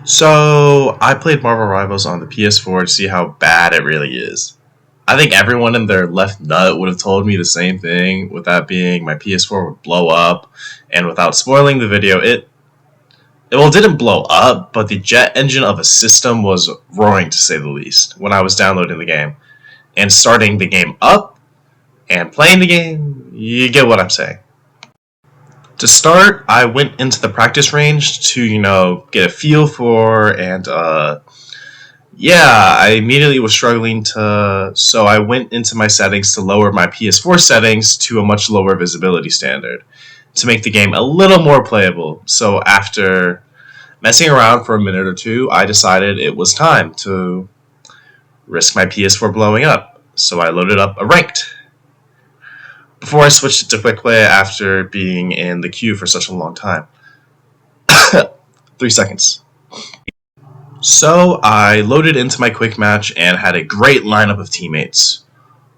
So I played Marvel Rivals on the PS4 to see how bad it really is. I think everyone in their left nut would have told me the same thing, with that being my PS4 would blow up, and without spoiling the video, it didn't blow up, but the jet engine of a system was roaring to say the least when I was downloading the game. And starting the game up and playing the game, you get what I'm saying. To start, I went into the practice range to, get a feel for and yeah, I immediately was struggling so I went into my settings to lower my PS4 settings to a much lower visibility standard to make the game a little more playable. So after messing around for a minute or two, I decided it was time to risk my PS4 blowing up. So I loaded up a ranked before I switched it to quick play after being in the queue for such a long time. 3 seconds. So I loaded into my quick match and had a great lineup of teammates.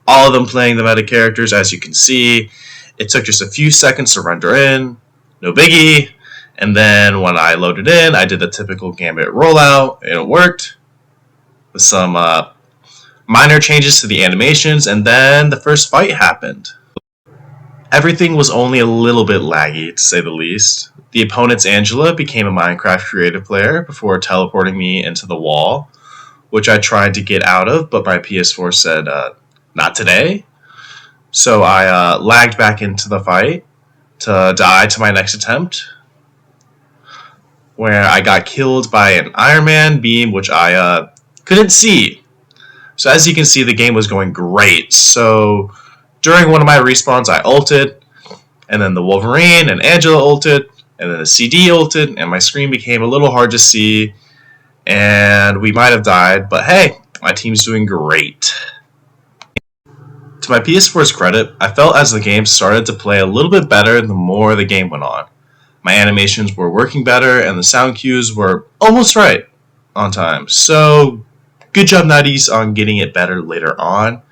All of them playing the meta characters, as you can see. It took just a few seconds to render in, no biggie. And then when I loaded in, I did the typical Gambit rollout, and it worked. With some minor changes to the animations, and then the first fight happened. Everything was only a little bit laggy, to say the least. The opponent's Angela became a Minecraft creative player before teleporting me into the wall, which I tried to get out of, but my PS4 said, not today. So I lagged back into the fight to die to my next attempt, where I got killed by an Iron Man beam, which I couldn't see. So as you can see, the game was going great. So during one of my respawns, I ulted, and then the Wolverine and Angela ulted, and then the CD ulted, and my screen became a little hard to see, and we might have died, but hey, my team's doing great. To my PS4's credit, I felt as the game started to play a little bit better the more the game went on. My animations were working better, and the sound cues were almost right on time. So, good job, Nutties, on getting it better later on.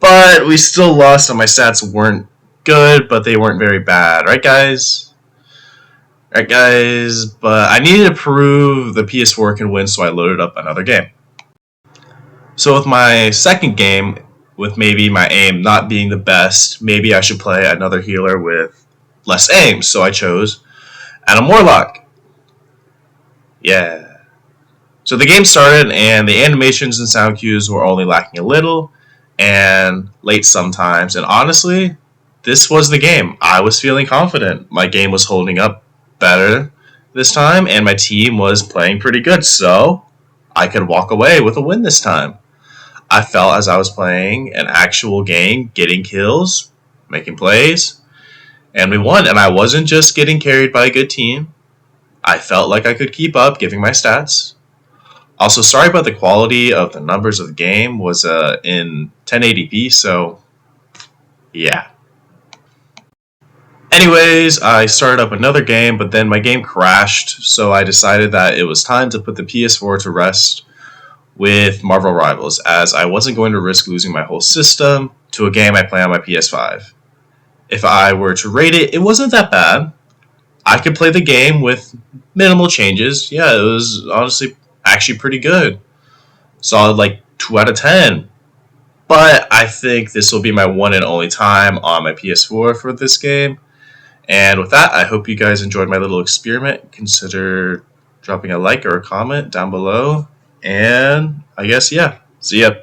But we still lost, and my stats weren't good, but they weren't very bad. Right, guys? Right, guys? But I needed to prove the PS4 can win, so I loaded up another game. So with my second game, with maybe my aim not being the best, maybe I should play another healer with less aim. So I chose Adam Warlock. Yeah. So the game started, and the animations and sound cues were only lacking a little, and late sometimes. And honestly, this was the game. I was feeling confident. My game was holding up better this time, and my team was playing pretty good, so I could walk away with a win this time. I felt as I was playing an actual game, getting kills, making plays, and we won. And I wasn't just getting carried by a good team. I felt like I could keep up, giving my stats. Also, sorry about the quality of the numbers of the game was in 1080p, so yeah. Anyways, I started up another game, but then my game crashed, so I decided that it was time to put the PS4 to rest with Marvel Rivals, as I wasn't going to risk losing my whole system to a game I play on my PS5. If I were to rate it, it wasn't that bad. I could play the game with minimal changes. Yeah, it was honestly actually pretty good. Solid like 2 out of 10. But I think this will be my one and only time on my PS4 for this game. And with that, I hope you guys enjoyed my little experiment. Consider dropping a like or a comment down below. And I guess, yeah. See ya.